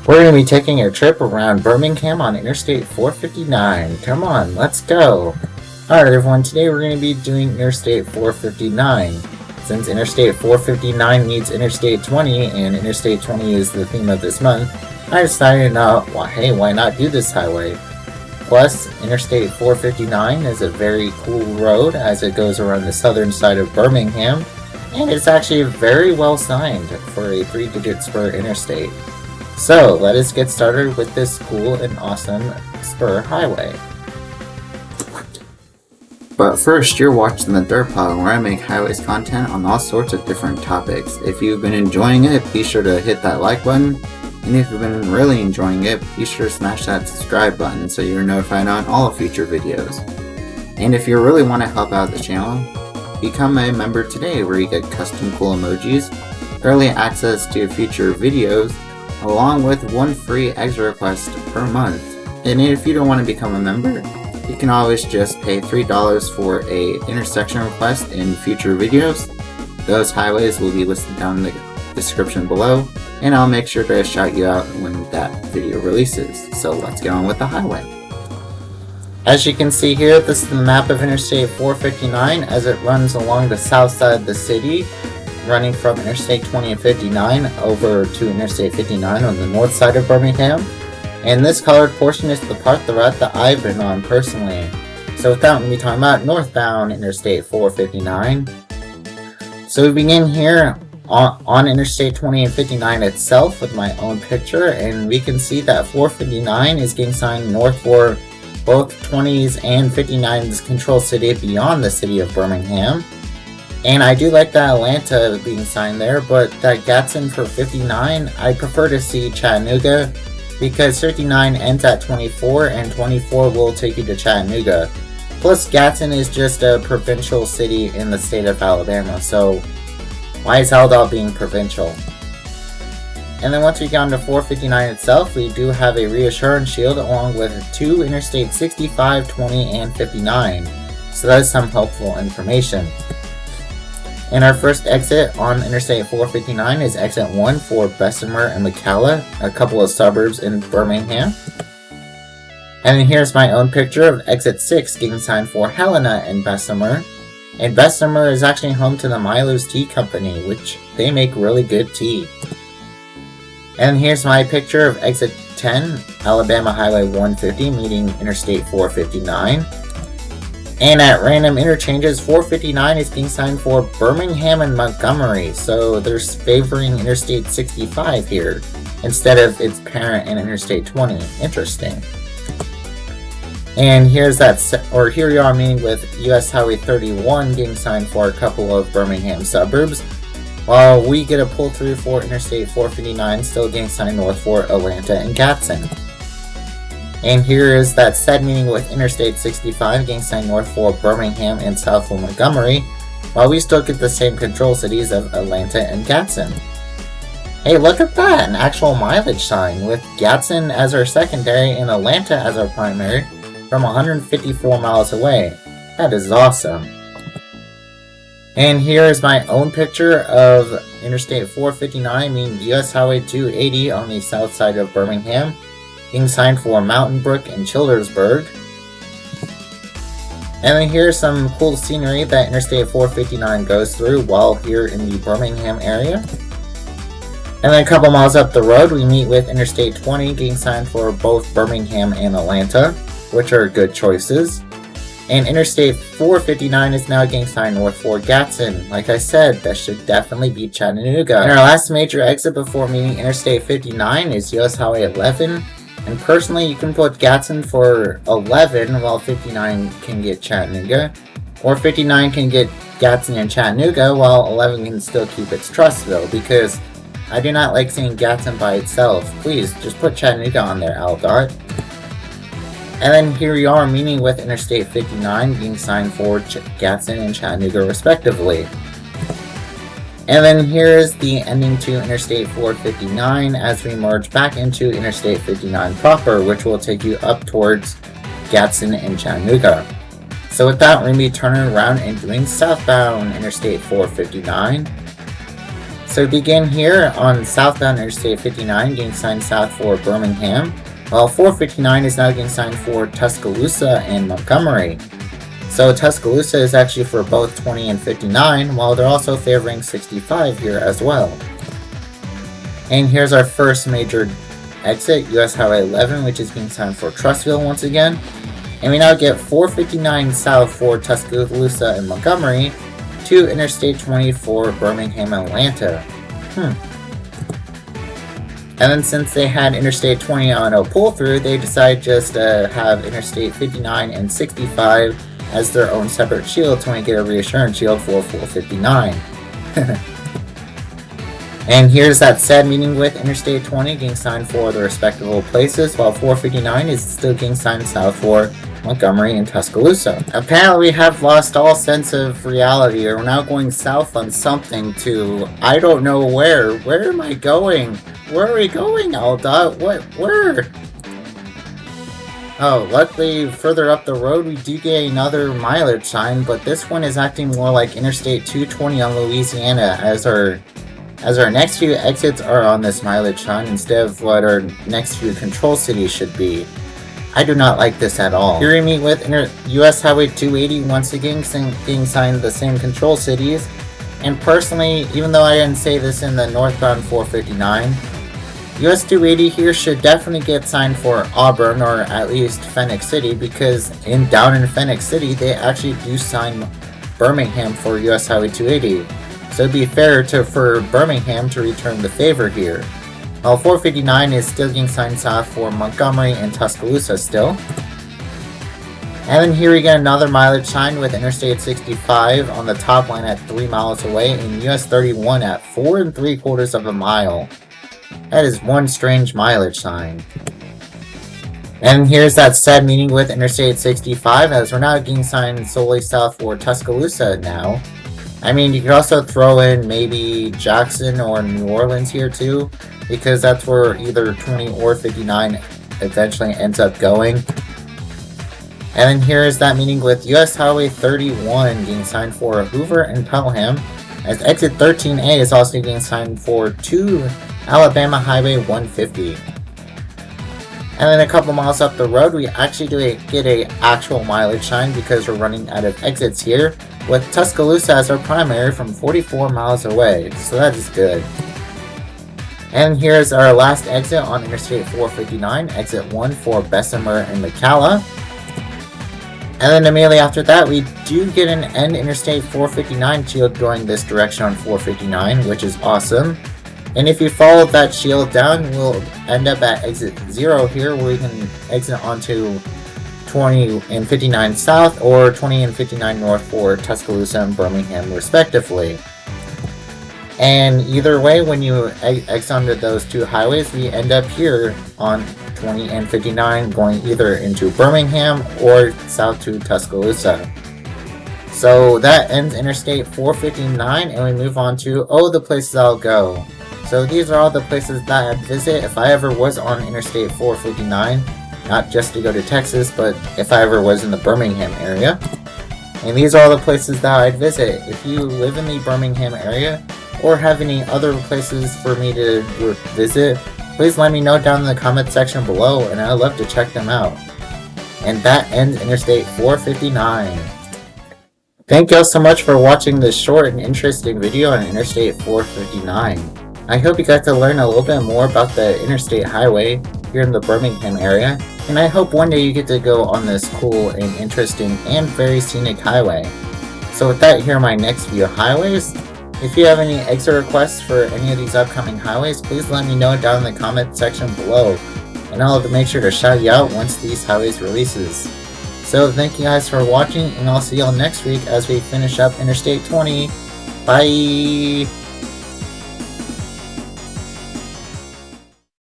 We're going to be taking a trip around Birmingham on Interstate 459. Come on, let's go! Alright everyone, today we're going to be doing Interstate 459. Since Interstate 459 meets Interstate 20, and Interstate 20 is the theme of this month, I decided, hey, why not do this highway? Plus, Interstate 459 is a very cool road as it goes around the southern side of Birmingham, and it's actually very well signed for a 3-digit Spur interstate. So, let us get started with this cool and awesome Spur highway. But first, you're watching The DerpHog, where I make highways content on all sorts of different topics. If you've been enjoying it, be sure to hit that like button. And if you've been really enjoying it, be sure to smash that subscribe button so you're notified on all future videos. And if you really want to help out the channel, become a member today where you get custom cool emojis, early access to future videos, along with one free extra request per month. And if you don't want to become a member, you can always just pay $3 for a intersection request in future videos. Those highways will be listed down in the description below, and I'll make sure to shout you out when that video releases. So let's get on with the highway. As you can see here, this is the map of Interstate 459 as it runs along the south side of the city, running from Interstate 20 and 59 over to Interstate 59 on the north side of Birmingham. And this colored portion is the part, the route that I've been on personally. So with that, we'll be talking about northbound Interstate 459. So we begin here on Interstate 20 and 59 itself with my own picture, and we can see that 459 is getting signed north for both 20's and 59's control city beyond the city of Birmingham. And I do like that Atlanta being signed there, but that Gadsden for 59, I prefer to see Chattanooga, because 59 ends at 24, and 24 will take you to Chattanooga. Plus, Gadsden is just a provincial city in the state of Alabama, so why is Haldol being provincial? And then once we get on to 459 itself, we do have a reassurance shield along with 2 Interstate 65, 20, and 59. So that is some helpful information. And our first exit on Interstate 459 is exit 1 for Bessemer and McCalla, a couple of suburbs in Birmingham. And then here's my own picture of exit 6 getting signed for Helena and Bessemer. And Bessemer is actually home to the Milo's Tea Company, which they make really good tea. And here's my picture of exit 10, Alabama Highway 150 meeting Interstate 459. And at random interchanges, 459 is being signed for Birmingham and Montgomery, so they're favoring Interstate 65 here, instead of its parent in Interstate 20. Interesting. And here's here you are meeting with US Highway 31 getting signed for a couple of Birmingham suburbs, while we get a pull through for Interstate 459 still getting signed north for Atlanta and Gadsden. And here is that said meeting with Interstate 65 getting signed north for Birmingham and south for Montgomery, while we still get the same control cities of Atlanta and Gadsden. Hey, look at that! An actual mileage sign with Gadsden as our secondary and Atlanta as our primary from 154 miles away. That is awesome. And here is my own picture of Interstate 459 meaning US Highway 280 on the south side of Birmingham, being signed for Mountain Brook and Childersburg. And then here's some cool scenery that Interstate 459 goes through while here in the Birmingham area. And then a couple miles up the road, we meet with Interstate 20 getting signed for both Birmingham and Atlanta, which are good choices. And Interstate 459 is now getting signed north for Gadsden. Like I said, that should definitely be Chattanooga. And our last major exit before meeting Interstate 59 is US Highway 11. And personally, you can put Gadsden for 11 while 59 can get Chattanooga. Or 59 can get Gadsden and Chattanooga while 11 can still keep its Trussville, because I do not like seeing Gadsden by itself. Please, just put Chattanooga on there, Aldart. And then here we are meeting with Interstate 59 being signed for Gadsden and Chattanooga respectively. And then here is the ending to Interstate 459 as we merge back into Interstate 59 proper, which will take you up towards Gadsden and Chattanooga. So with that, we're going to be turning around and doing southbound Interstate 459. So So we begin here on southbound Interstate 59, getting signed south for Birmingham, while 459 is now getting signed for Tuscaloosa and Montgomery. So Tuscaloosa is actually for both 20 and 59, while they're also favoring 65 here as well. And here's our first major exit, US Highway 11, which is being signed for Trussville once again. And we now get 459 south for Tuscaloosa and Montgomery to Interstate 20 for Birmingham and Atlanta. And then since they had Interstate 20 on a pull-through, they decided just to have Interstate 59 and 65 as their own separate shield so we get a reassurance shield for 459. And here's that sad meeting with Interstate 20 getting signed for the respectable places, while 459 is still getting signed south for Montgomery and Tuscaloosa. Apparently we have lost all sense of reality. We're now going south on something to I don't know where. Where am I going? Where are we going, Alda? What? Where? Oh, luckily further up the road we do get another mileage sign, but this one is acting more like Interstate 220 on Louisiana as our next few exits are on this mileage sign instead of what our next few control cities should be. I do not like this at all. Here we meet with US Highway 280 once again being signed the same control cities. And personally, even though I didn't say this in the northbound 459, US 280 here should definitely get signed for Auburn or at least Phoenix City, because down in Phoenix City they actually do sign Birmingham for US Highway 280. So it'd be fair for Birmingham to return the favor here. While 459 is still getting signed south for Montgomery and Tuscaloosa still. And then here we get another mileage sign with Interstate 65 on the top line at 3 miles away and US 31 at 4 3/4 of a mile. That is one strange mileage sign. And here's that sad meeting with Interstate 65 as we're now getting signed solely south for Tuscaloosa now. I mean, you could also throw in maybe Jackson or New Orleans here too, because that's where either 20 or 59 eventually ends up going. And then here's that meeting with US Highway 31 getting signed for Hoover and Pelham, as exit 13A is also getting signed for 2 Alabama Highway 150. And then a couple miles up the road, we actually do get a actual mileage sign because we're running out of exits here, with Tuscaloosa as our primary from 44 miles away, so that is good. And here's our last exit on Interstate 459, exit 1 for Bessemer and McCalla. And then immediately after that, we do get an end Interstate 459 shield going this direction on 459, which is awesome. And if you follow that shield down, we'll end up at exit 0 here, where we can exit onto 20 and 59 south or 20 and 59 north for Tuscaloosa and Birmingham respectively. And either way, when you exit onto those two highways, we end up here on 20 and 59 going either into Birmingham or south to Tuscaloosa. So that ends Interstate 459 and we move on to the places I'll go. So these are all the places that I'd visit if I ever was on Interstate 459. Not just to go to Texas, but if I ever was in the Birmingham area. And these are all the places that I'd visit. If you live in the Birmingham area, or have any other places for me to visit, please let me know down in the comment section below, and I'd love to check them out. And that ends Interstate 459. Thank you all so much for watching this short and interesting video on Interstate 459. I hope you got to learn a little bit more about the Interstate Highway here in the Birmingham area, and I hope one day you get to go on this cool and interesting and very scenic highway. So with that, here are my next few highways. If you have any exit requests for any of these upcoming highways, please let me know down in the comment section below, and I'll make sure to shout you out once these highways releases. So thank you guys for watching, and I'll see y'all next week as we finish up Interstate 20. Bye!